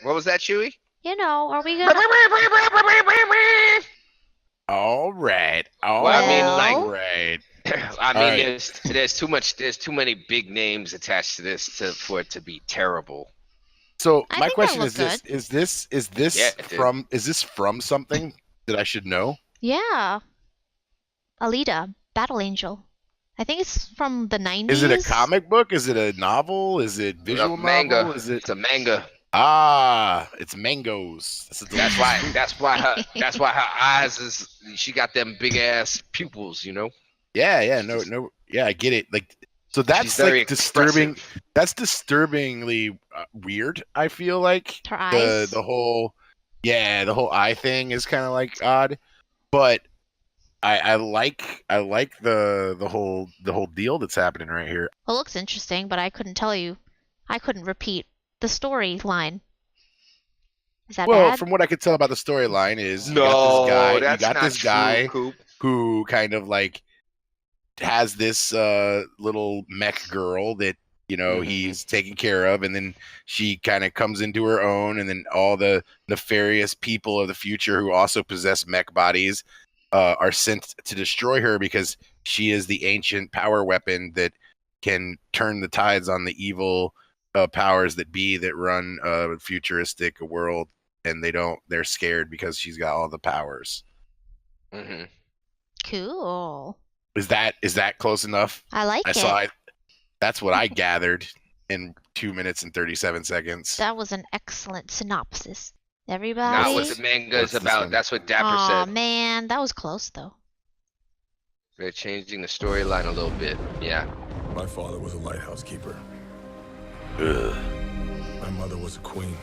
What was that, Chewy? You know, are we gonna? All right. Well, I mean, like, right. I mean, right. there's too many big names attached to this for it to be terrible. So I my think question that is looked this: is this Yeah, it did. from something that I should know? Yeah. Alita, Battle Angel. I think it's from the 90s. Is it a comic book? Is it a novel? Is it visual manga. novel? Is it? It's a manga. Ah, it's mangoes. That's why her eyes is. She got them big ass pupils, you know. Yeah, yeah, I get it. Like, so that's like disturbing. Expressive. That's disturbingly weird. I feel like Her eyes. the whole eye thing is kind of like odd, but I like the whole deal that's happening right here. Well, it looks interesting, but I couldn't tell you. I couldn't repeat the storyline. Is that Well, bad? from what I could tell about the storyline is you No, got that's not this guy true, Coop. who kind of like has this little mech girl that he's taking care of, and then she kind of comes into her own, and then all the nefarious people of the future who also possess mech bodies are sent to destroy her because she is the ancient power weapon that can turn the tides on the evil powers that be that run a futuristic world, and they're scared because she's got all the powers. Mm-hmm. Cool. Is that close enough? I like it. saw it. That's what I gathered in 2 minutes and 37 seconds. That was an excellent synopsis. Everybody. Not what the manga is about. That's what Dapper Aw, said. man, that was close though. They're changing the storyline a little bit. Yeah. My father was a lighthouse keeper. Ugh. My mother was a queen.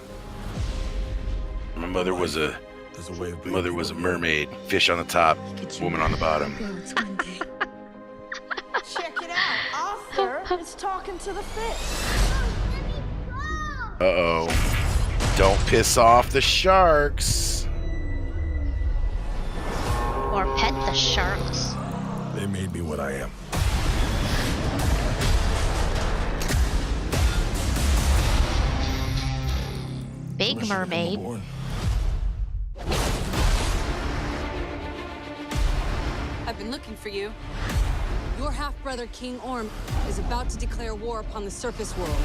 My mother was a There's a way of being mother was a people. mermaid, fish on the top, woman on the bottom. Check it out, Arthur is talking to the fish. Uh-oh. Don't piss off the sharks. Or pet the sharks. They made me what I am. Big Never should've been Mermaid. born. I've been looking for you. Your half-brother, King Orm, is about to declare war upon the surface world.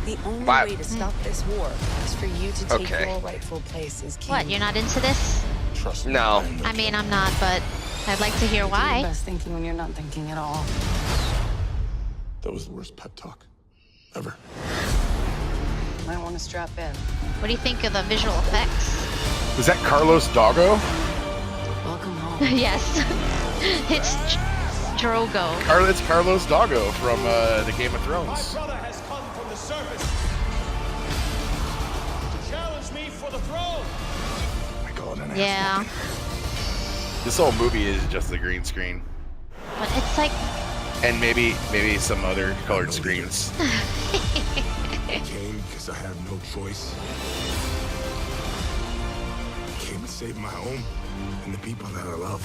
The only Wow. way to stop this war is for you to take Okay. your rightful place as king. What, you're not into this? Trust me. No. I'm the I mean, king. I'm not, but I'd like to hear Do your why. best thinking when you're not thinking at all. That was the worst pep talk ever. Might want to strap in. What do you think of the visual effects? Is that Carlos Doggo? Welcome home. Yes. It's Drogo. It's Carlos Doggo from the Game of Thrones. brother has come from the surface to challenge me for the throne. I call it an Yeah. This whole movie is just the green screen, But it's like, and maybe some other colored screens. I came because I have no choice. I came to save my home and the people that I love.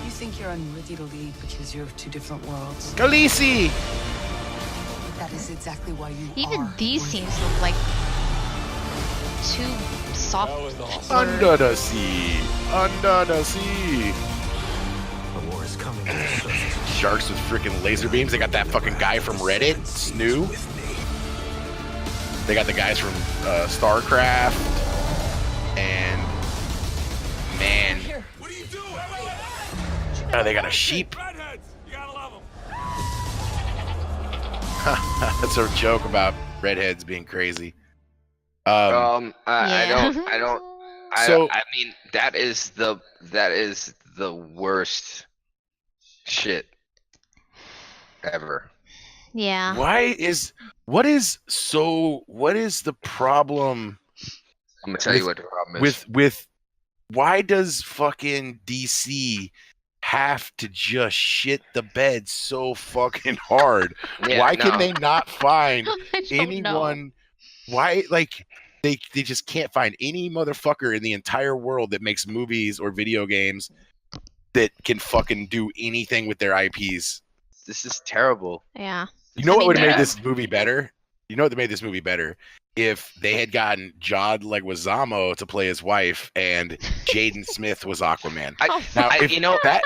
You think you're unworthy to lead because you're of two different worlds. Khaleesi! That is exactly why you even are these worthy. scenes look like too soft. Under the sea, under the sea. The war is coming to the surface. Sharks with freaking laser beams. They got that fucking guy from Reddit, Snoo. With me. They got the guys from StarCraft, and man, What are you doing? they got a sheep. Redheads, you gotta love them. That's a joke about redheads being crazy. I Yeah. don't. So- I mean, that is the worst shit ever. Yeah. what is the problem I'm gonna tell you what the problem is. with why does fucking DC have to just shit the bed so fucking hard? Yeah, Why no. can they not find I don't know. anyone? Why, like, they just can't find any motherfucker in the entire world that makes movies or video games that can fucking do anything with their IPs? This is terrible. Yeah. You know I what mean, would have made yeah. this movie better? You know what made this movie better? If they had gotten Jod Leguizamo to play his wife and Jaden Smith was Aquaman. Now, if you know, that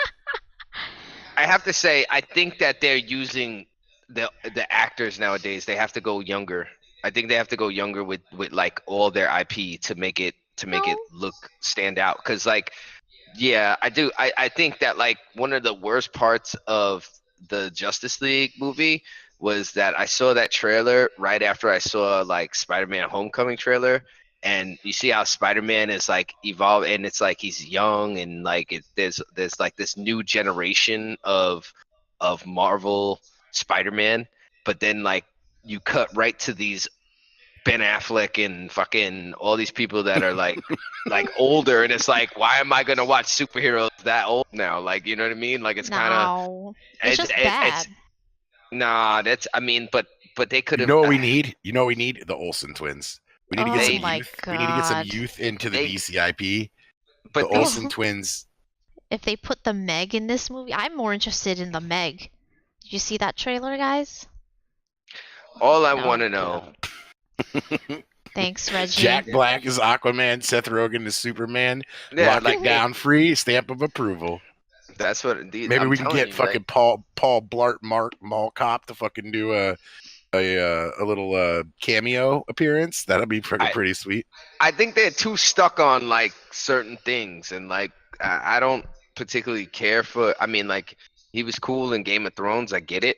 I have to say, I think that they're using the actors nowadays. They have to go younger. I think they have to go younger with like all their IP to make it No. look stand out. Because like, yeah, I do. I think that like one of the worst parts of the Justice League movie was that I saw that trailer right after I saw like Spider-Man Homecoming trailer, and you see how Spider-Man is like evolved, and it's like he's young, and like there's like this new generation of Marvel Spider-Man, but then like you cut right to these Ben Affleck and fucking all these people that are like like older, and it's like, why am I gonna watch superheroes that old now? Like, you know what I mean? Like it's kind of No. It's just bad. nah. That's I mean, but they could you have. know what we need? You know what we need? The Olsen twins. We need to get Oh some my youth. We need to get some God. youth into the They- DCIP. But The Olsen twins. If they put the Meg in this movie, I'm more interested in the Meg. Did you see that trailer, guys? all I Oh, want to know. Thanks, Reggie. Jack Black is Aquaman. Seth Rogen is Superman. Yeah, Lock like it down free. Stamp of approval. that's what. Maybe I'm we can telling get you, fucking like, Paul Blart Mall Cop to fucking do a little cameo appearance. That'll be fucking pretty sweet. I think they're too stuck on like certain things, and like I don't particularly care for. I mean, like he was cool in Game of Thrones. I get it,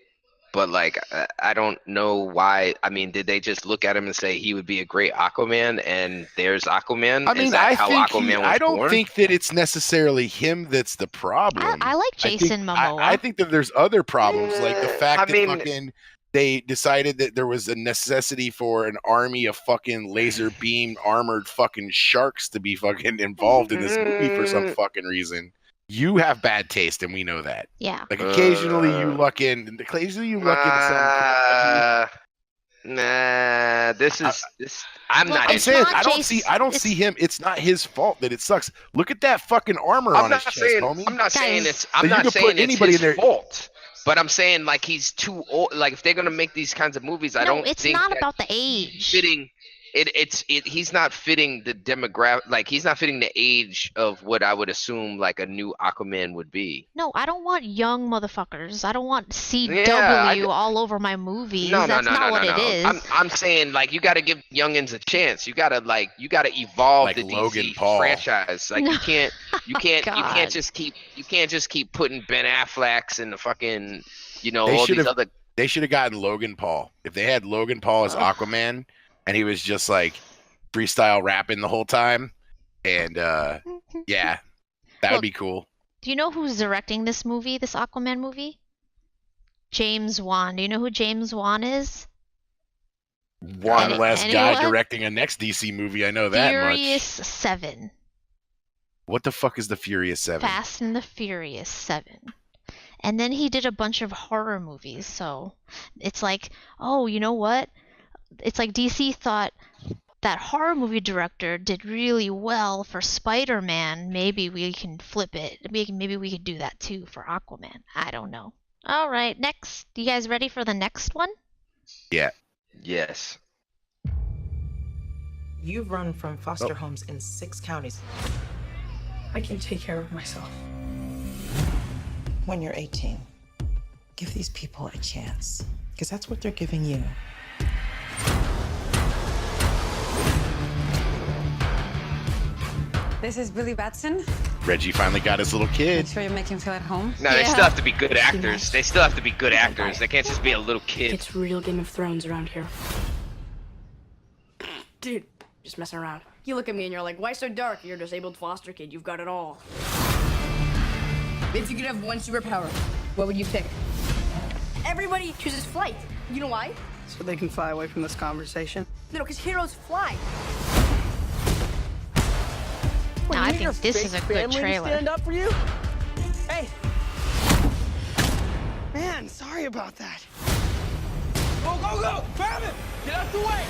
but like I don't know why. I mean, did they just look at him and say he would be a great Aquaman, and there's Aquaman? I mean, Is that I how think Aquaman was I don't born? think that it's necessarily him that's the problem. I like Jason Momoa. I think that there's other problems, like the fact I that mean- fucking they decided that there was a necessity for an army of fucking laser beam armored fucking sharks to be fucking involved in this movie for some fucking reason. You have bad taste, and we know that. Yeah. Like occasionally you luck in. Occasionally you luck into some. Nah, this is this. I'm Look, not. I'm it's saying not I don't Jason- see. I don't it's- see him. It's not his fault that it sucks. Look at that fucking armor I'm on not his chest, saying. homie. I'm not saying Guys. it's. I'm So you not could put saying it's anybody his in there- fault. But I'm saying like he's too old. Like if they're gonna make these kinds of movies, I No, don't it's think not that about the he's age. fitting. He's not fitting the demographic. Like he's not fitting the age of what I would assume like a new Aquaman would be. No, I don't want young motherfuckers. I don't want CW I- all over my movies. No, That's not what it is. I'm saying like you got to give youngins a chance. You got to evolve Like the Logan DC Paul. franchise. Like you can't God. just keep putting Ben Affleck's and the fucking They all should these have- other. They should have gotten Logan Paul. If they had Logan Paul as Aquaman, and he was just like freestyle rapping the whole time, and yeah, that would Look, be cool. Do you know who's directing this movie, this Aquaman movie? James Wan. Do you know who James Wan is? One less guy anyone? directing a next DC movie. I know that Furious much. 7. What the fuck is the Furious 7? Fast and the Furious 7. And then he did a bunch of horror movies, so it's like, oh, you know what? It's like DC thought that horror movie director did really well for Spider-Man. Maybe we can flip it. Maybe we could do that too for Aquaman. I don't know. All right, next. You guys ready for the next one? Yeah. Yes. You've run from foster homes in 6 counties. I can take care of myself. When you're 18, give these people a chance, because that's what they're giving you. This is Billy Batson. Reggie finally got his little Make kid. sure you make him feel at home. No, they Yeah. still have to be good actors. They still have to be good actors. They can't just be a little kid. It's real Game of Thrones around here. Dude, just messing around. You look at me and you're like, why so dark? You're a disabled foster kid. You've got it all. If you could have one superpower, what would you pick? Everybody chooses flight. You know why? So they can fly away from this conversation. No, because heroes fly. Now, I think this is a good trailer. Stand up for you? Hey. Man, sorry about that. Go, go, go! Grab it! Get out the way!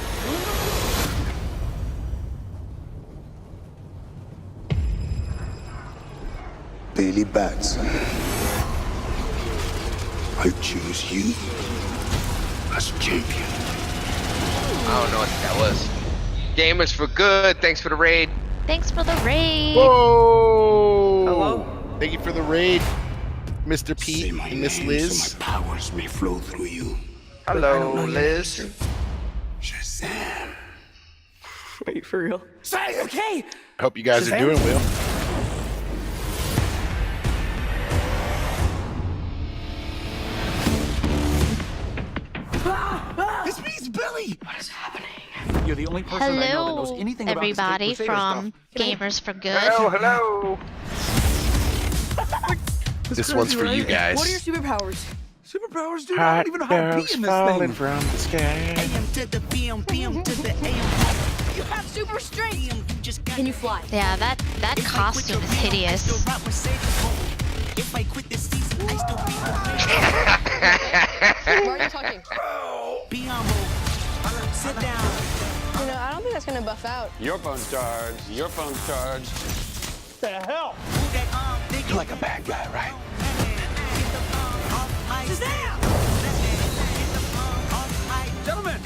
Billy Batson. I choose you last champion. I don't know what that was. Gamers for good. Thanks for the raid. Thanks for the raid. Whoa! Hello? Thank you for the raid, Mr. Say Pete my and Miss name Liz. so my powers may flow through you. Hello, Liz. Shazam. Wait, for real? Say, okay! Hope you guys are Shazam? doing well. This means Billy! What is happening? You're the only person I know that knows Hello, anything about this everybody baked potato from stuff. Gamers for Good. Hello. This one's for you guys. What are your superpowers? Superpowers, dude. I don't even know how to pee in this falling thing. from the sky. You have super strength. Can you fly? Yeah, that costume is hideous. Why are you talking? Sit down. You know, I don't think that's gonna buff out. Your phone's charged. Your phone's charged. The hell? You're like a bad guy, right? Gentlemen!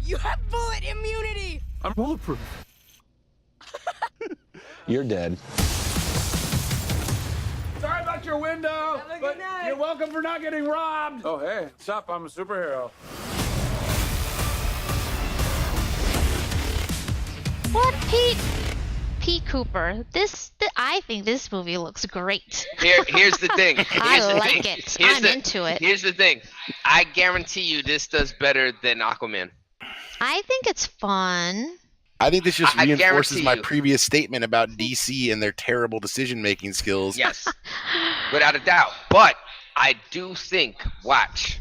You have bullet immunity. I'm bulletproof. You're dead. Sorry about your window, Have a good but night. you're welcome for not getting robbed. Oh, hey, what's up? I'm a superhero. What, Pete Cooper? I think this movie looks great. Here's the thing. I Here's the like thing. it. Here's I'm the- into it. Here's the thing. I guarantee you this does better than Aquaman. I think it's fun. I think this just I reinforces guarantee my you. previous statement about DC and their terrible decision-making skills. Yes. Without a doubt. But I do think, watch,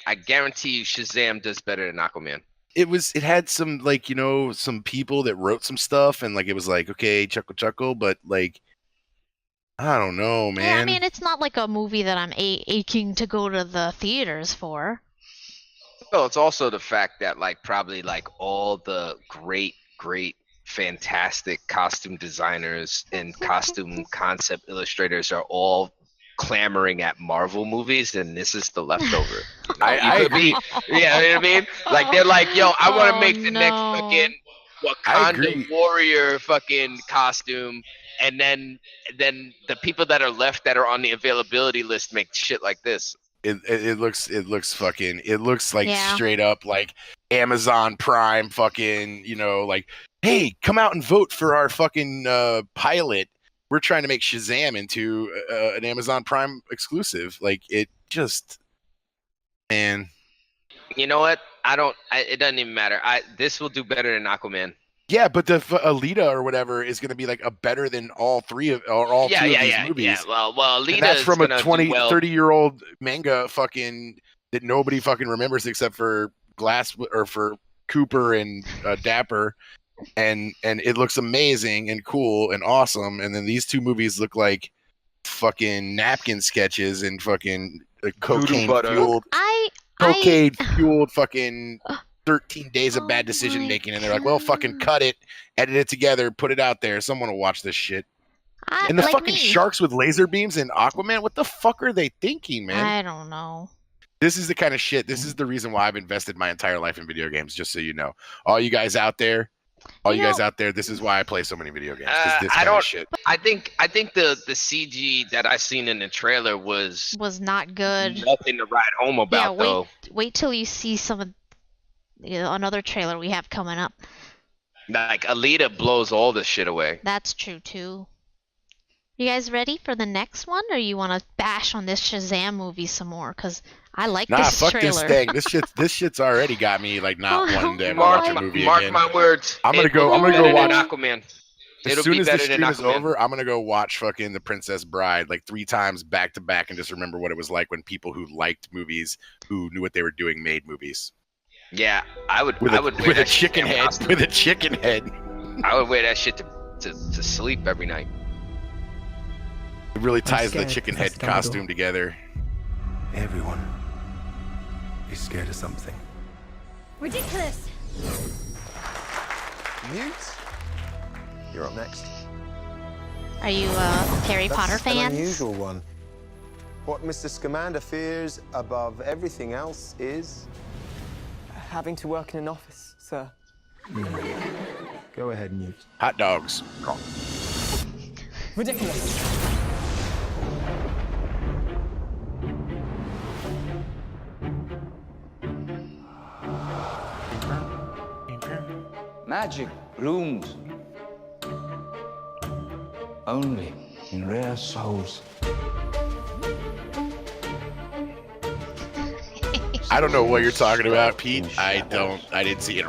I guarantee you Shazam does better than Aquaman. It had some, like, you know, some people that wrote some stuff, and like it was like, okay, chuckle, but like, I don't know, man. Yeah, I mean, it's not like a movie that I'm aching to go to the theaters for. Well, it's also the fact that like probably like all the great, fantastic costume designers and costume concept illustrators are all clamoring at Marvel movies, and this is the leftover. You know, I you could be, yeah, you know what I mean? Like they're like, yo, I want to Oh, make the next no. fucking I agree. Wakanda warrior fucking costume, and then the people that are left that are on the availability list make shit like this. It looks like Yeah. straight up like Amazon Prime fucking, you know, like, hey, come out and vote for our fucking pilot. We're trying to make Shazam into an Amazon Prime exclusive. Like, it just, man. You know what? It doesn't even matter. This will do better than Aquaman. Yeah, but the Alita or whatever is going to be like a better than all two of these movies. Yeah. Well, Alita And that's is from a gonna 20, do well. 30-year-old manga fucking that nobody fucking remembers except for for Cooper and Dapper. And it looks amazing and cool and awesome. And then these two movies look like fucking napkin sketches and fucking cocaine fueled fucking 13 days of bad decision making. And they're like, well, fucking cut it, edit it together, put it out there. Someone will watch this shit. And the like fucking me. sharks with laser beams in Aquaman, what the fuck are they thinking, man? I don't know. This is the kind of shit. This is the reason why I've invested my entire life in video games, just so you know. All you guys out there, this is why I play so many video games. 'Cause this kind of shit. I think the CG that I seen in the trailer was not good. nothing to write home about, though. Wait till you see some of another trailer we have coming up. Like Alita blows all this shit away. That's true too. You guys ready for the next one, or you want to bash on this Shazam movie some more? Cause I like this fuck trailer. this thing. This shit's already got me like not wanting to Mark watch a movie mark again. my words. I'm gonna It go will be watch better than Aquaman. As It'll soon be as the better than stream is Aquaman. over, I'm gonna go watch fucking The Princess Bride like 3 times back to back and just remember what it was like when people who liked movies, who knew what they were doing, made movies. Yeah, I would. With I would wear a that chicken shit head. costume. With a chicken head. I would wear that shit to sleep every night. It really ties the scared chicken because I head stumbled. costume together. Everyone is scared of something. Ridiculous. Mute. You're up next. Are you Harry Potter That's an fans? unusual one. What Mr. Scamander fears above everything else is... having to work in an office, sir. Go ahead, Newt. Hot dogs. Ridiculous. Magic blooms only in rare souls. I don't know what you're talking about, Pete. I didn't see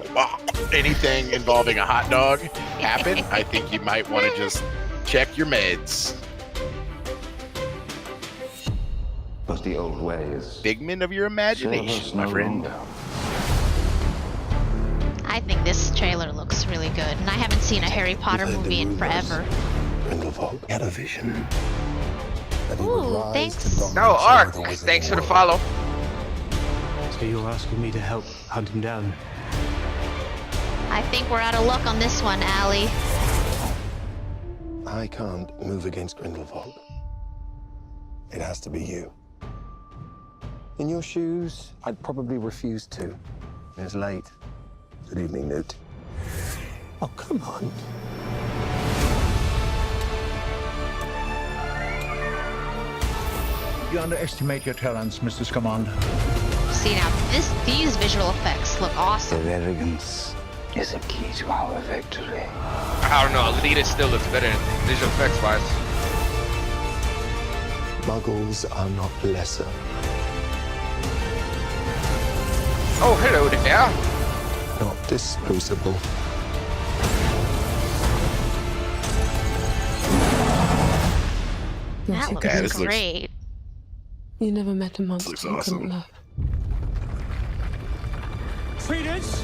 anything involving a hot dog happen. I think you might want to just check your meds. But the old ways. Figment of your imagination, my friend. I think this trailer looks really good, and I haven't seen a Harry Potter movie in forever. Grindelwald had a vision. Ooh, thanks. No, Ark. Thanks for the follow. So you're asking me to help hunt him down? I think we're out of luck on this one, Allie. I can't move against Grindelwald. It has to be you. In your shoes, I'd probably refuse to. It's late. Good evening, Newt. Oh, come on. You underestimate your talents, Mr. Scamander. See now, these visual effects look awesome. Their arrogance is a key to our victory. I don't know. Alita still looks better visual effects wise. Muggles are not lesser. Oh, hello there. Not disposable. That looks Yeah, this looks- great. You never met a monster looks you awesome. couldn't love. Credence!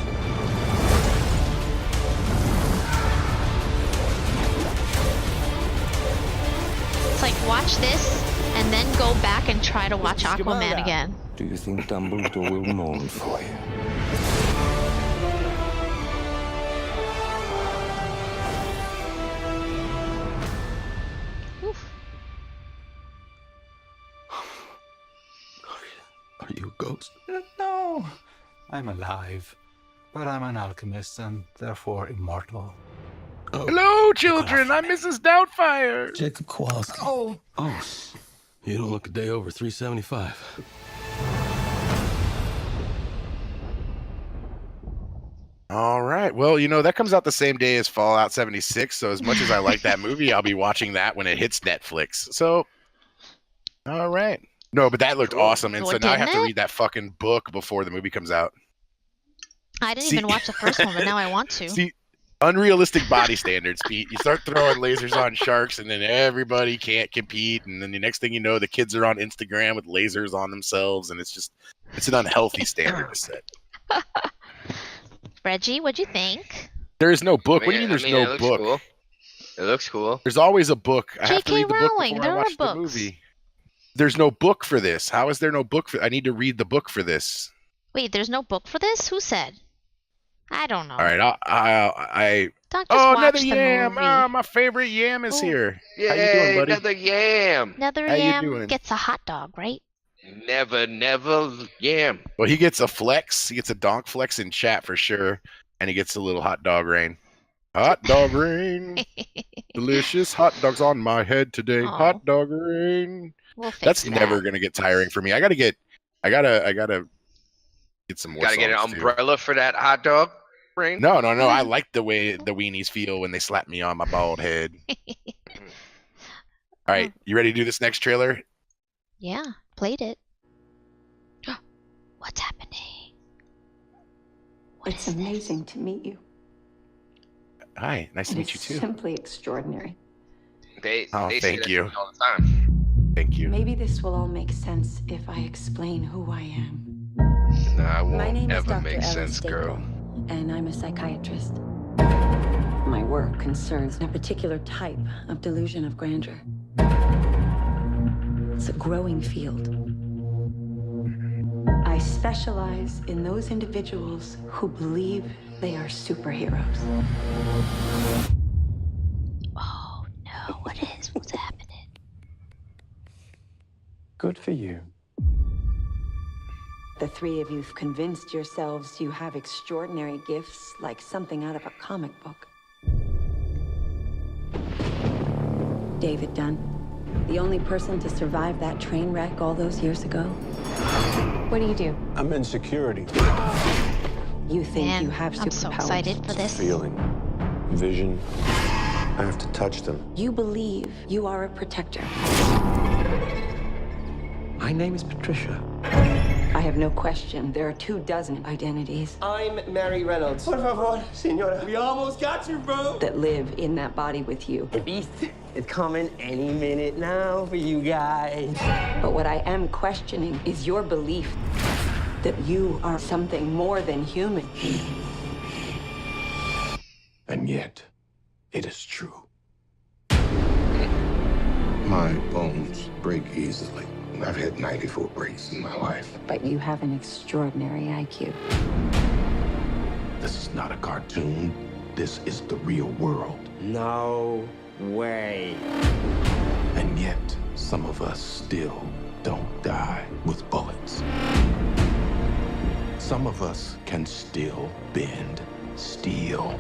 It's like, watch this, and then go back and try to watch Aquaman again. Do you think Dumbledore will mourn for you? Oof. Are you a ghost? No, I'm alive. But I'm an alchemist and therefore immortal. Oh, Hello, children. I'm Mrs. Doubtfire. Jacob Kowalski. Oh, You don't look a day over 375. All right. Well, you know, that comes out the same day as Fallout 76. So as much as I like that movie, I'll be watching that when it hits Netflix. So, all right. No, but that looked awesome. And Well, so now I have to didn't it? read that fucking book before the movie comes out. I didn't See- even watch the first one, but now I want to. See, unrealistic body standards, Pete. You start throwing lasers on sharks, and then everybody can't compete. And then the next thing you know, the kids are on Instagram with lasers on themselves, and it's an unhealthy standard to set. Reggie, what'd you think? There is no book. What do you mean there's it no looks book? Cool. It looks cool. There's always a book. I have to J.K. read the book Rowling, before there I are watch the books. movie. There's no book for this. How is there no book for? I need to read the book for this. Wait, there's no book for this? Who said? I don't know. All right, I Don't just oh, watch another the yam! movie. Oh, my favorite yam is here. How you Yay, doing, buddy? another yam. Another How you yam doing? gets a hot dog, right? Never yam. Well, he gets a flex. He gets a donk flex in chat for sure, and he gets a little hot dog rain. Hot dog rain, delicious hot dogs on my head today. Aw. Hot dog rain. We'll fix That's that. never gonna get tiring for me. I gotta get some more. Gotta get an songs, too. umbrella for that hot dog ring. No. I like the way the weenies feel when they slap me on my bald head. All right, you ready to do this next trailer? Yeah, played it. What's happening? It's amazing to meet you. Hi, nice to meet you It's too. simply extraordinary. They say Thank that you. all the time. Thank you. Maybe this will all make sense if I explain who I am. No, I My won't name is ever Dr. make Ellen sense, Staple, girl. and I'm a psychiatrist. My work concerns a particular type of delusion of grandeur. It's a growing field. I specialize in those individuals who believe they are superheroes. Oh no, what is? What's happening? Good for you. The three of you've convinced yourselves you have extraordinary gifts, like something out of a comic book. David Dunn, the only person to survive that train wreck all those years ago. What do? I'm in security. You think Man, you have superpowers. I'm so excited for this. Feeling, vision. I have to touch them. You believe you are a protector. My name is Patricia. I have no question there are 24 identities I'm Mary Reynolds. Por favor, señora. We almost got you, bro. that live in that body with you. The beast is coming any minute now for you guys. But what I am questioning is your belief that you are something more than human. And yet, it is true. My bones break easily. I've had 94 breaks in my life. But you have an extraordinary IQ. This is not a cartoon. This is the real world. No way. And yet, some of us still don't die with bullets. Some of us can still bend steel.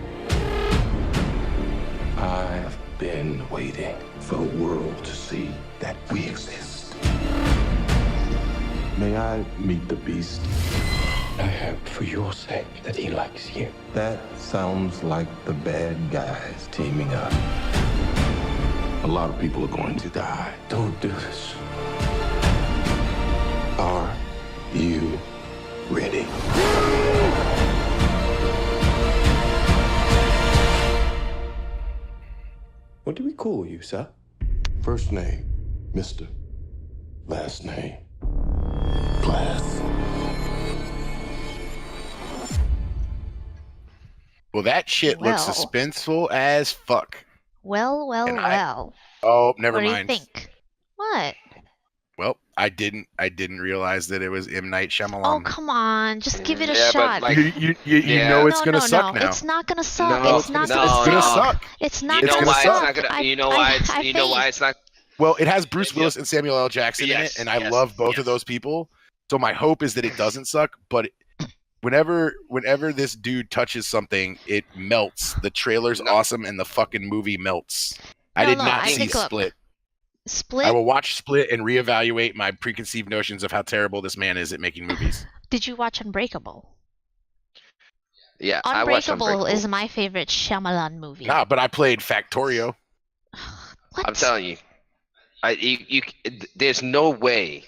I've been waiting for the world to see that we exist. May I meet the beast? I hope for your sake that he likes you. That sounds like the bad guys teaming up. A lot of people are going to die. Don't do this. Are you ready? What do we call you, sir? First name, Mr. Last name, Glass. Well, that shit looks Well. suspenseful as fuck. Well, Oh, never what mind. do you think? What? Well, I didn't realize that it was M. Night Oh, Shyamalam. come on. Just give it a Yeah, but, shot. like, You Yeah. know it's no, gonna no, suck no. now. It's not gonna suck. No, it's not no, gonna It's gonna suck. suck. It's not You know gonna why suck. it's not gonna? I- You know I- why it's? I You know why think- it's not? Well, it has Bruce Willis and Samuel L. Jackson in Yes, it, and I yes, love both yes. of those people. So my hope is that it doesn't suck. But whenever this dude touches something, it melts. The trailer's No. awesome, and the fucking movie melts. I No, did no, not I see think, look, Split. Split? I will watch Split and reevaluate my preconceived notions of how terrible this man is at making movies. Did you watch Unbreakable? Yeah, I watched Unbreakable is Unbreakable. my favorite Shyamalan movie. Nah, but I played Factorio. What? I'm telling you, there's no way.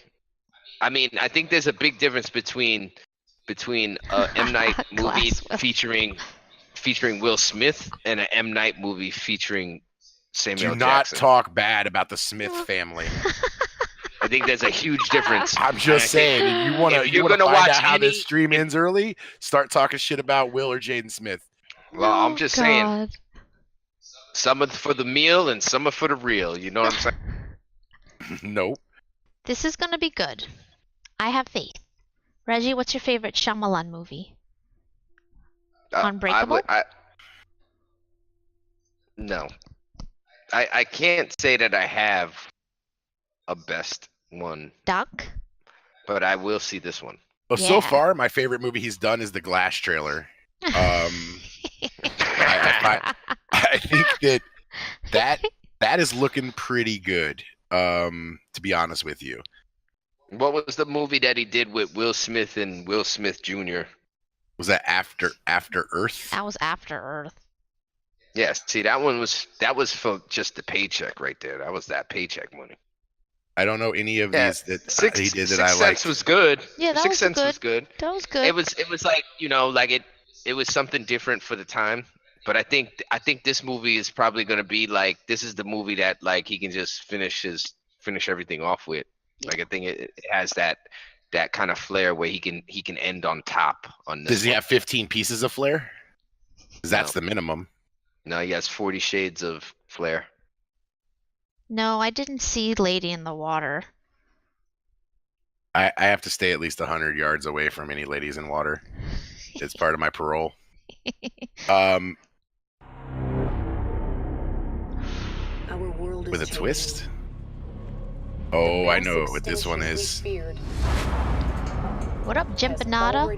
I mean, I think there's a big difference between M. Night movie Glass Will. featuring Will Smith and an M. Night movie featuring Samuel Do not Jackson. talk bad about the Smith family. I think there's a huge difference. I'm just saying, if you want if you're to gonna find watch out how any- this stream ends early, start talking shit about Will or Jaden Smith. Well, I'm just saying, God. some are for the meal and some are for the real. You know what I'm saying? Nope. This is gonna be good. I have faith. Reggie, what's your favorite Shyamalan movie? Unbreakable? No. I can't say that I have a best one, Duck? but I will see this one. Well, so Yeah. far, my favorite movie he's done is the Glass trailer. I think that is looking pretty good. To be honest with you, What was the movie that he did with Will Smith and Will Smith Jr.? was that After Earth? That was After Earth. Yes, see that was for just the paycheck right there. That was that paycheck money. I don't know any of Yeah, these that Sixth he did that Sixth I Sense liked. was good. Yeah, that Sixth was Sense good. was good. That was good. It was like, like it was something different for the time. But I think this movie is probably gonna be like, this is the movie that like he can just finish everything off with. Like I think it has that kind of flair where he can end on top on this. Does he one. have 15 pieces of flair? 'Cause that's No. the minimum. No, he has 40 shades of flair. No, I didn't see Lady in the Water. I have to stay at least 100 yards away from any ladies in water. It's part of my parole. Our world is With a changing. twist. Oh, I know what this one is. What up, Jempanada?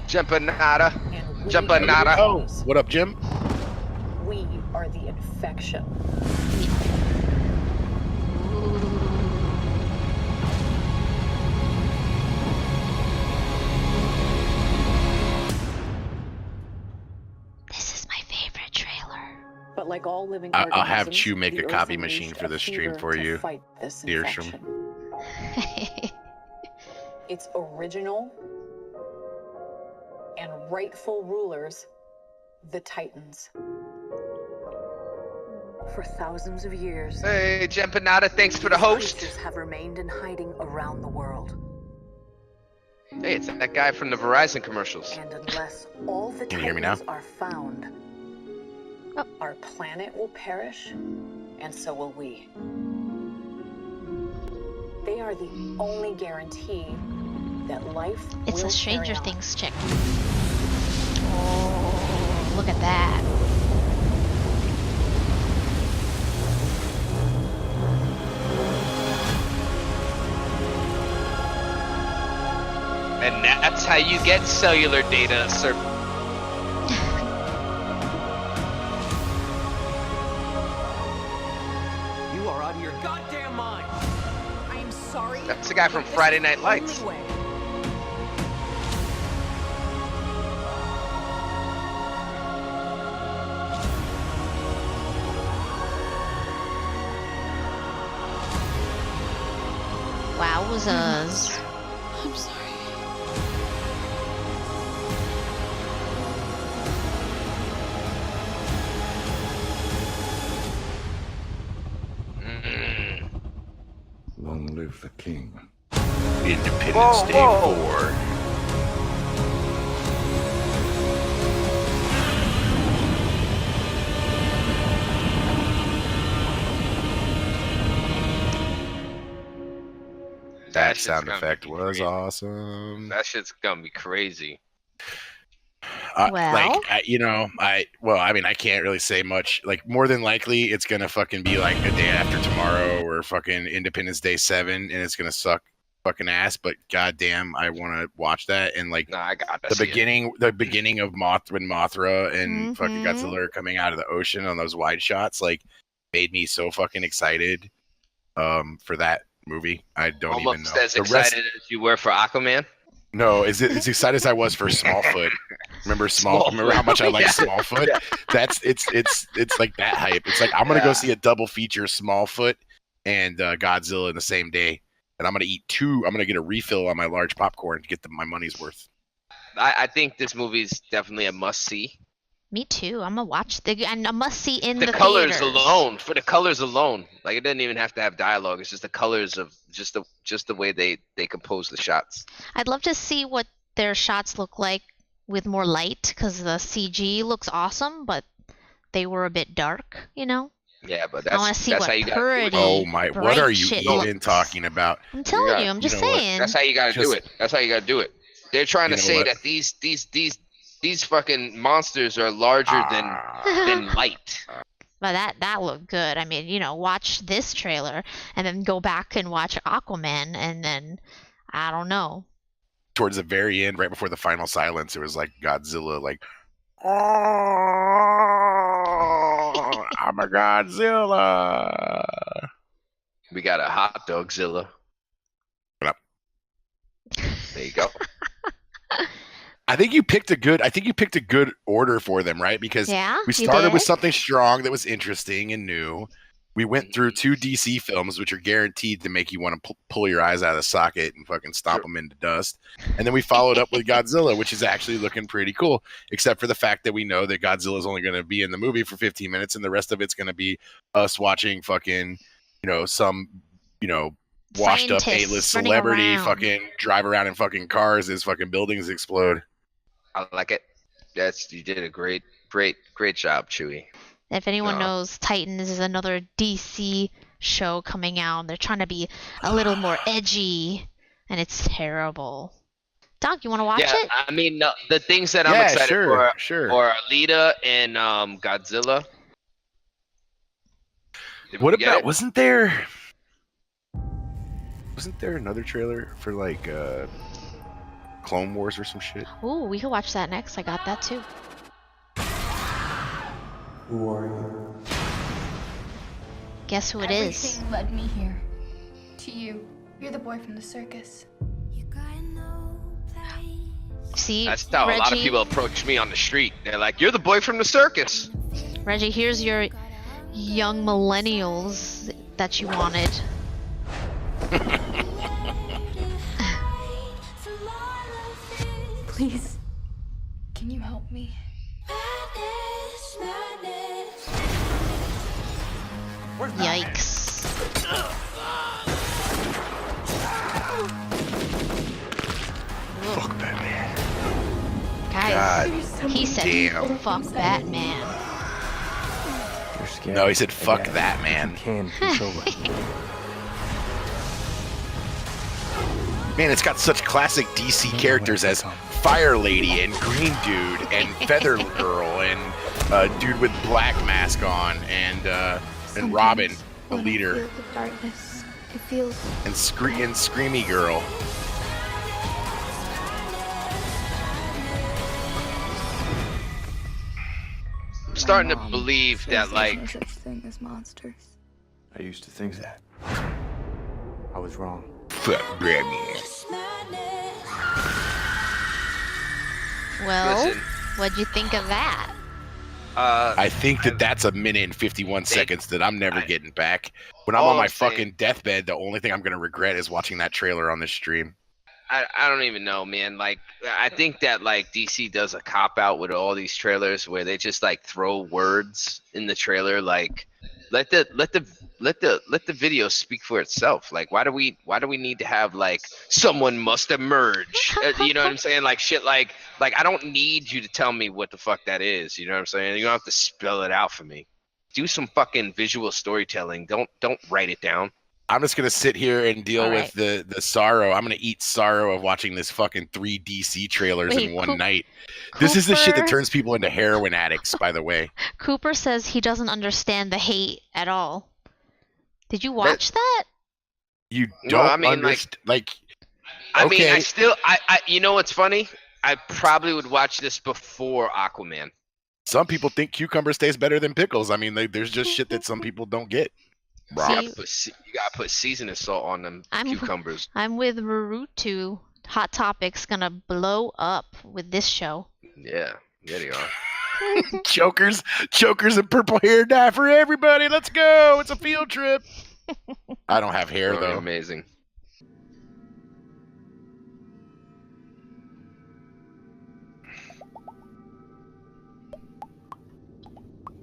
Jempanada. Oh, what up, Jim? We are the infection. This is my favorite trailer. But like all living I'll have organisms, Chew make the a Earth copy unleashed machine for a the stream fever for to you. fight this Deersham. infection. Its original and rightful rulers, the Titans. For thousands of years, Hey, Jempanada, thanks for the these host. creatures have remained in hiding around the world. Hey, it's that guy from the Verizon commercials. And unless all the Can you hear me now? Titans are found, our planet will perish, and so will we. They are the only guarantee that life It's will a Stranger carry on. Things chick. Oh, look at that. And that's how you get cellular data, sir. You are out of your goddamn mind. I am sorry. That's the guy from Friday Night Lights. Only way. Wowzers. I'm sorry. Long live the king. Independence Day 4. That sound effect was awesome. That shit's gonna be crazy. Well, I can't really say much. Like, more than likely, it's gonna fucking be like a day after tomorrow or fucking Independence Day 7, and it's gonna suck fucking ass. But goddamn, I want to watch that. And like, I got the beginning of Mothra and fucking Godzilla coming out of the ocean on those wide shots, like, made me so fucking excited for that movie. I don't even know. Almost as excited as you were for Aquaman. No, as excited as I was for Smallfoot. Remember Remember how much I like Smallfoot? It's like that hype. It's like, I'm gonna go see a double feature Smallfoot and Godzilla in the same day, and I'm gonna eat two. I'm gonna get a refill on my large popcorn to get my money's worth. I think this movie's definitely a must see. me too. I'm gonna watch and a must see in The the colors theaters. alone, for the colors alone, like, it doesn't even have to have dialogue. It's just the colors of just the way they compose the shots. I'd love to see what their shots look like with more light, because the CG looks awesome, but they were a bit dark, you know? Yeah, but I want to see that's what how you got to do it. pretty, Oh my! What bright are you shit even looks. talking about? I'm telling you, I'm just saying. That's how you got to do it. That's how you got to do it. They're trying to You know say what? that these fucking monsters are larger than light. But that looked good. I mean, watch this trailer and then go back and watch Aquaman, and then I don't know. Towards the very end, right before the final silence, it was like Godzilla, like, I'm a Godzilla. We got a hot dogzilla. Yep. There you go. I think you picked a good order for them, right? Because Yeah, we you started with did? something strong that was interesting and new. We went through two DC films, which are guaranteed to make you want to pull your eyes out of the socket and fucking stomp them into dust. And then we followed up with Godzilla, which is actually looking pretty cool, except for the fact that we know that Godzilla is only going to be in the movie for 15 minutes, and the rest of it's going to be us watching fucking, some, washed up Scientists A-list running celebrity around. fucking drive around in fucking cars as fucking buildings explode. I like it. You did a great job, Chewie. If anyone knows, Titans is another DC show coming out. They're trying to be a little more edgy, and it's terrible. Doc, you want to watch it? I mean, the things that I'm Yeah, excited sure, for sure. are Alita and Godzilla. Did we What get about, it? wasn't there Wasn't there another trailer for like Clone Wars or some shit? Ooh, we can watch that next. I got that too. Who are you? Guess who it is? Everything led me here. To you. You're the boy from the circus. See, That's how Reggie, a lot of people approach me on the street. They're like, "You're the boy from the circus." Reggie, here's your young millennials that you wanted. Please. Can you help me? Yikes. Fuck Batman. Guys, God he said, damn. fuck Batman. You're scared. No, he said, fuck that, man. You can control it. Man, it's got such classic DC characters as Fire Lady and Green Dude and Feather Girl and dude with black mask on and Robin, the leader, The darkness. It feels and Screamy Girl. I'm starting to believe that, like, no such thing as monsters. I used to think that. I was wrong. Fuck Batman. Well, Listen. what'd you think of that? I think that's a minute and 51 seconds that I'm never getting back. When I'm on my fucking deathbed, the only thing I'm gonna regret is watching that trailer on this stream. I don't even know, man. Like, I think that like DC does a cop out with all these trailers where they just like throw words in the trailer. Like, let the video speak for itself. Like, why do we need to have like someone must emerge? You know what I'm saying? Like shit. Like I don't need you to tell me what the fuck that is. You know what I'm saying? You don't have to spell it out for me. Do some fucking visual storytelling. Don't write it down. I'm just gonna sit here and deal with the sorrow. I'm gonna eat sorrow of watching this fucking 3 DC trailers in one night. This is the shit that turns people into heroin addicts, by the way. Cooper says he doesn't understand the hate at all. Did you watch that? You don't understand, I mean, I still, you know what's funny? I probably would watch this before Aquaman. Some people think cucumber tastes better than pickles. I mean, there's just shit that some people don't get. You gotta put seasoning salt on them cucumbers. I'm with Marutu. Hot Topic's gonna blow up with this show. Yeah, there they are. Chokers and purple hair die for everybody. Let's go. It's a field trip. I don't have hair though. Amazing.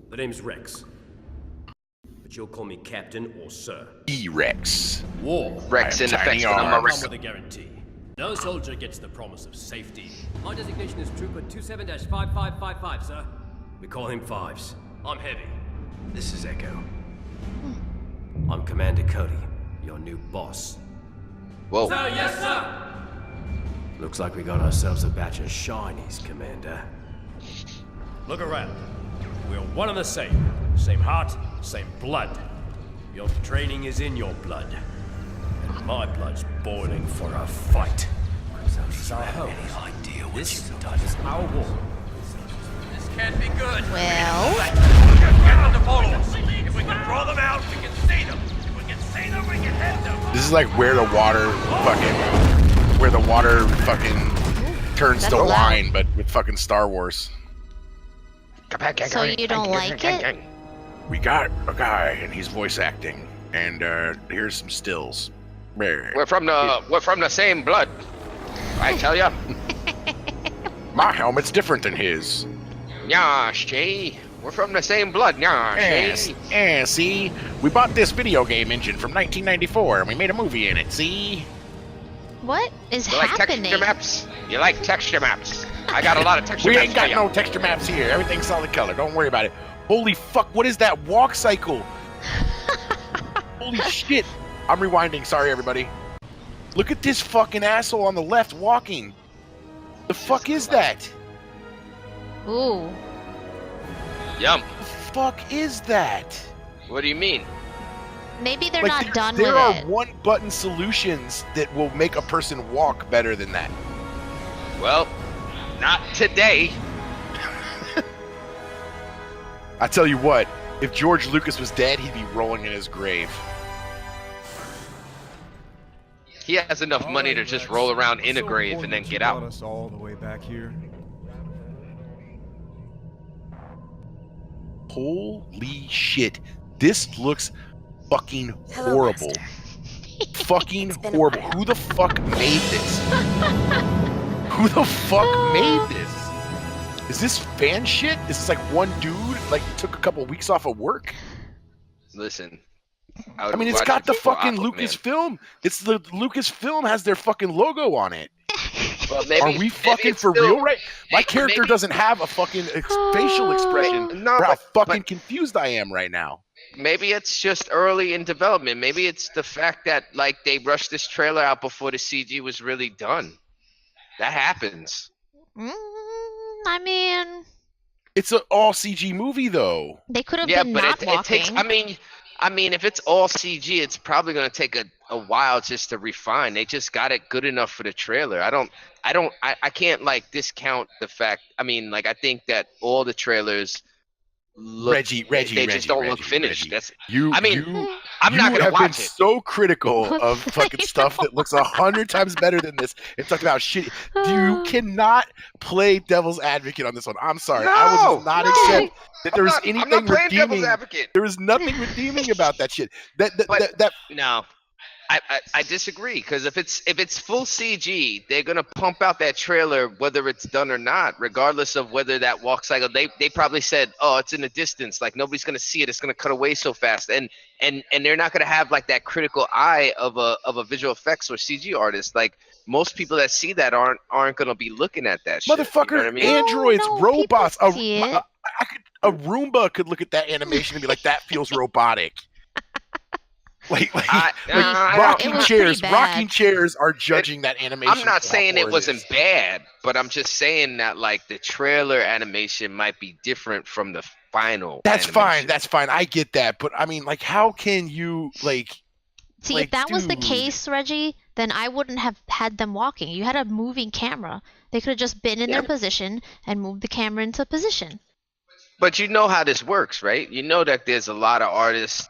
The name's Rex. But you'll call me Captain or Sir. E-Rex. War. Rex in effect. I'm with a guarantee. No soldier gets the promise of safety. My designation is Trooper 27-5555, sir. We call him Fives. I'm Heavy. This is Echo. I'm Commander Cody, your new boss. Whoa. Sir, yes, sir! Looks like we got ourselves a batch of shinies, Commander. Look around. We're one and the same. Same heart, same blood. Your training is in your blood. And my blood's boiling for a fight. So it's our home. Any idea what you've done? Is our war. This can't be good. Well. Get them to follow us. If we can draw them out, we can see them. If we can see them, we can hit them. This is like where the water turns to wine, but with fucking Star Wars. So you don't like it? We got a guy, and he's voice acting, and here's some stills. We're from the same blood. I tell ya. My helmet's different than his. Yeah, Shay. We're from the same blood. Yeah, Shay. Yeah, see? We bought this video game engine from 1994, and we made a movie in it, see? What is You like happening? texture maps? You like texture maps? I got a lot of texture We maps. ain't got for no ya. texture maps here. Everything's solid color. Don't worry about it. Holy fuck, what is that walk cycle? Holy shit. I'm rewinding. Sorry, everybody. Look at this fucking asshole on the left walking. The fuck is that? Ooh. Yum. The fuck is that? What do you mean? Maybe they're Like, not done there with are it. one-button solutions that will make a person walk better than that. Well, not today. I tell you what, if George Lucas was dead, he'd be rolling in his grave. He has enough money to just roll around in a grave and then get out. Us all the way back here. Holy shit. This looks fucking horrible. Fucking horrible. Who the fuck made this? Who the fuck made this? Is this fan shit? Is this like one dude like took a couple weeks off of work? Listen. I mean, it's got the fucking Lucasfilm. It's the Lucasfilm has their fucking logo on it. Well, maybe, are we fucking for real right? My character doesn't have a fucking facial expression. No, for how fucking confused I am right now. Maybe it's just early in development. Maybe it's the fact that like they rushed this trailer out before the CG was really done. That happens. I mean, it's an all CG movie though. They could have been not walking. It takes. I mean, if it's all CG, it's probably going to take a while just to refine. They just got it good enough for the trailer. I can't like discount the fact. I mean, like I think that all the trailers look. Reggie, they just don't look finished. That's. I'm not going to watch it. So critical of fucking stuff that looks 100 times better than this. And talked about shit. You cannot play devil's advocate on this one. I'm sorry. I will just not accept that there was anything redeeming. There was nothing redeeming about that shit. No. I disagree, because if it's full CG, they're gonna pump out that trailer whether it's done or not, regardless of whether that walk cycle. They probably said, oh, it's in the distance, like nobody's gonna see it. It's gonna cut away so fast, and they're not gonna have like that critical eye of a visual effects or CG artist. Like most people that see that aren't gonna be looking at that shit. Motherfucker, you know what I mean? androids, robots. A Roomba could look at that animation and be like, that feels robotic. Like rocking chairs are judging that animation. I'm not saying it wasn't bad, but I'm just saying that like the trailer animation might be different from the final. That's fine. I get that, but I mean, like, how can you like? See, if that was the case, Reggie, then I wouldn't have had them walking. You had a moving camera. They could have just been in their position and moved the camera into position. But you know how this works, right? You know that there's a lot of artists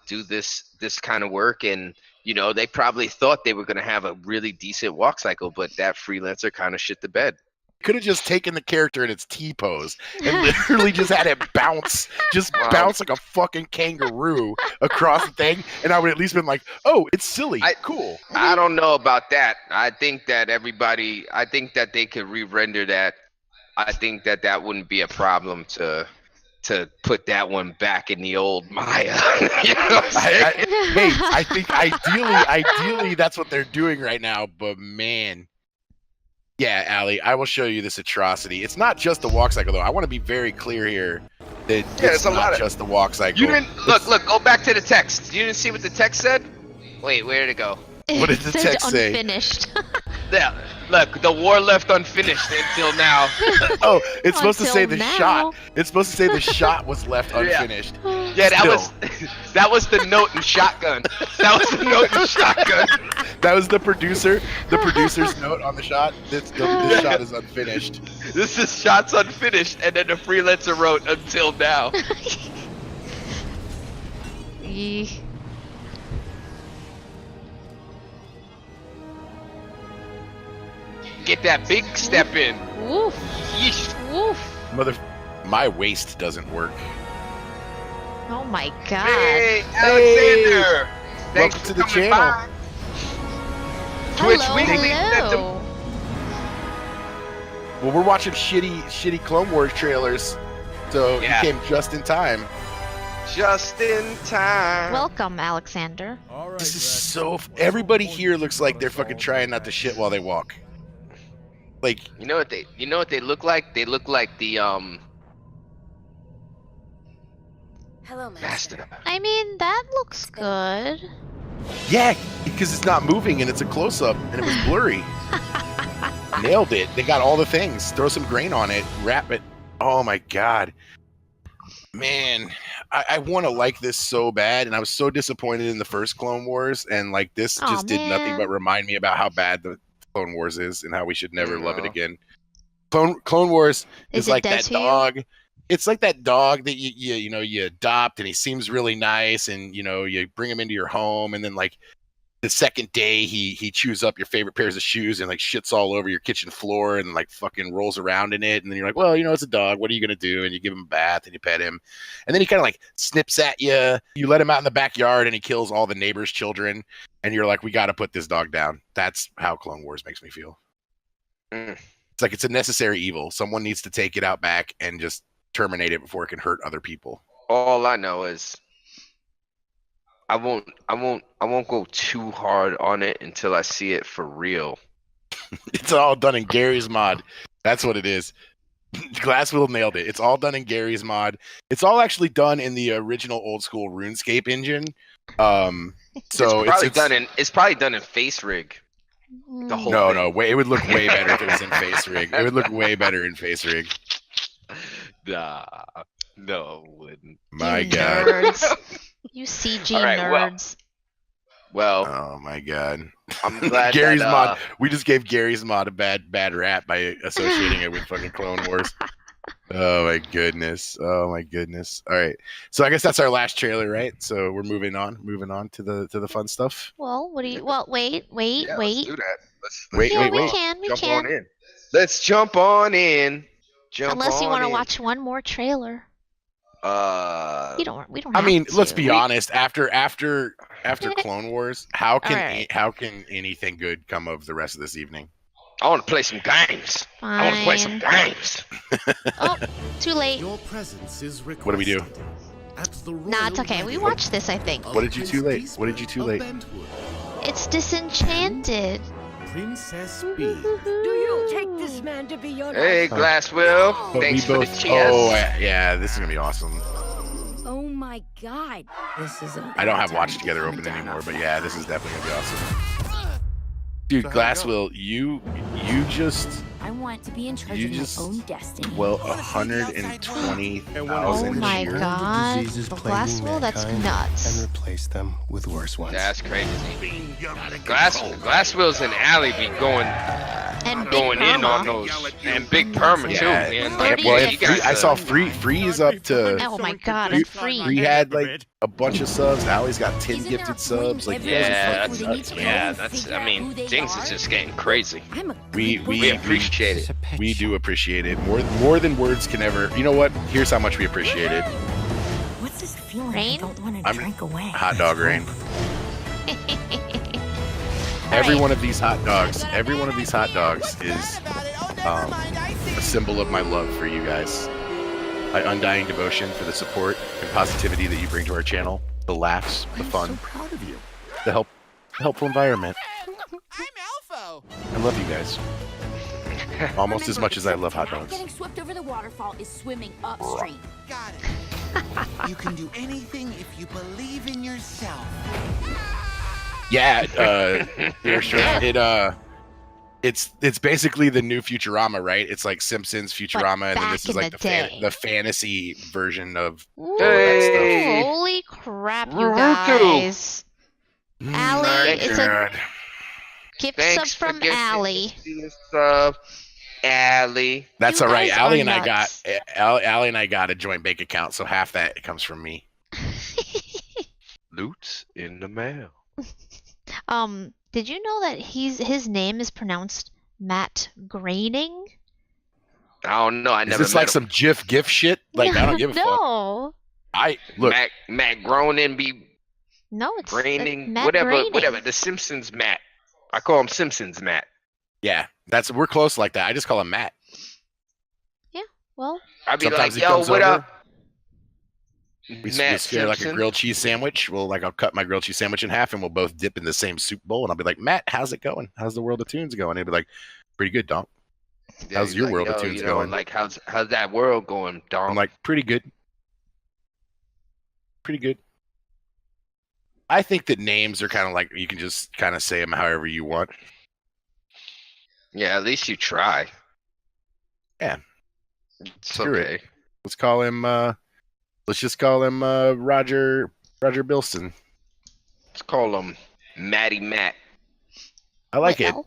do this kind of work, and you know they probably thought they were going to have a really decent walk cycle, but that freelancer kind of shit the bed. Could have just taken the character in its T pose and literally just had it bounce like a fucking kangaroo across the thing, and I would at least been like, oh, it's silly, cool. I don't know about that. I think that they could re-render that. I think that wouldn't be a problem to put that one back in the old Maya. You know what I'm saying? I think ideally that's what they're doing right now, but man. Yeah, Allie, I will show you this atrocity. It's not just the walk cycle, though. I want to be very clear here that it's not just the walk cycle. You didn't look. Go back to the text. You didn't see what the text said? Wait, where did it go? What did the text say? Unfinished. Yeah, look, the war left unfinished until now. Oh, it's supposed to say the shot. It's supposed to say the shot was left unfinished. Yeah, that was the note in Shotgun. That was the note in Shotgun. That was the producer's note on the shot. This shot is unfinished. This shot's unfinished, and then the freelancer wrote until now. Get that big step in. Woof. Yeesh. Woof. My waist doesn't work. Oh my god. Hey, Alexander. Thanks Welcome to the channel. Twitch hello, Weekly. hello. Well, we're watching shitty Clone Wars trailers, so you came just in time. Just in time. Welcome, Alexander. This is so. Everybody here looks like they're fucking trying not to shit while they walk. Like, you know what they look like? They look like the Hello, Master. I mean, that looks good. Yeah, because it's not moving and it's a close-up and it was blurry. Nailed it. They got all the things. Throw some grain on it. Wrap it. Oh my god. Man, I want to like this so bad, and I was so disappointed in the first Clone Wars, and like this just did nothing but remind me about how bad the Clone Wars is and how we should never love it again. Clone Wars is like that dog. It's like that dog that you adopt, and he seems really nice, and you bring him into your home, and then like the second day he chews up your favorite pairs of shoes and like shits all over your kitchen floor and like fucking rolls around in it, and then you're like, well, it's a dog, what are you gonna do? And you give him a bath and you pet him, and then he kind of like snips at you. You let him out in the backyard and he kills all the neighbors' children, and you're like, we got to put this dog down. That's how Clone Wars makes me feel. It's like it's a necessary evil. Someone needs to take it out back and just terminate it before it can hurt other people. All I know is I won't go too hard on it until I see it for real. It's all done in Gary's mod. That's what it is. Glasswheel nailed it. It's all done in Gary's mod. It's all actually done in the original old school RuneScape engine. So it's probably done in Face Rig. The whole thing. It would look way better if it was in Face Rig. It would look way better in Face Rig. Nah, no, it wouldn't. My God. Nerds. You CG nerds. Well, oh my God. I'm glad Gary's mod. We just gave Gary's mod a bad rap by associating it with fucking Clone Wars. Oh my goodness. Oh my goodness. All right. So I guess that's our last trailer, right? So we're moving on to the fun stuff. Well, what do you? Well, wait. Yeah, let's do that. We Jump can. on in. Let's jump on in. Unless you want to watch one more trailer. We don't. I mean, let's be honest. After Clone Wars, how can anything good come of the rest of this evening? I want to play some games. Fine. I want to play some games. Oh, too late. Your presence is requested. What do we do? Nah, it's okay. We watched this, I think. What did you too late? It's Disenchanted. Princess B. Do you take this man to be your Hey, Glasswheel. Thanks for the chance. Oh, yeah, this is gonna be awesome. Oh my God. This is I don't have Watch Together open anymore, but yeah, this is definitely gonna be awesome. Dude, Glasswheel, you just I want to be in charge of my own destiny. Well, 120,000 Oh my years. God. Glasswheel, that's nuts. And replace them with worse ones. That's crazy. Glasswheel's and Allie be going in on those, and Big Perma too. Man. I saw Free is up to. Oh my God, and Free. Free had like a bunch of subs. Allie's got 10 gifted subs. Like that's I mean, things is just getting crazy. We appreciate it. We do appreciate it more than words can ever. You know what? Here's how much we appreciate it. What's this feeling? Rain? I don't want to drink away. Hot dog rain. Every one of these hot dogs is a symbol of my love for you guys. My undying devotion for the support and positivity that you bring to our channel, the laughs, the fun, Proud of you. the helpful environment. I'm Alpha. I love you guys. Almost as much as I love hot dogs. Getting swept over the waterfall is swimming upstream. Got it. You can do anything if you believe in yourself. Yeah, it's basically the new Futurama, right? It's like Simpsons, Futurama, and then this is like the fantasy version of that stuff. Holy crap, you guys. Allie, it's a gift sub from Allie. Allie. That's all right. Allie and I got a joint bank account, so half that comes from me. Loot's in the mail. Did you know that his name is pronounced Matt Groening? I don't know. I never. Is this like some GIF shit? Like I don't give a fuck. No. Look. Matt Groening be. No, it's Groening. Matt Whatever. Groening. Whatever. The Simpsons Matt. I call him Simpsons Matt. Yeah, we're close like that. I just call him Matt. Yeah. Well. I'd be Sometimes like, he comes what over. up? We share like a grilled cheese sandwich. I'll cut my grilled cheese sandwich in half, and we'll both dip in the same soup bowl. And I'll be like, Matt, how's it going? How's the World of Toons going? And he'll be like, pretty good, Donk. How's your World of Toons going? Like, how's that world going, Donk? I'm like, pretty good. Pretty good. I think that names are kind of like you can just kind of say them however you want. Yeah, at least you try. Yeah. It's okay. Let's call him Let's just call him Roger Bilston. Let's call him Matty Matt. I like it. Well,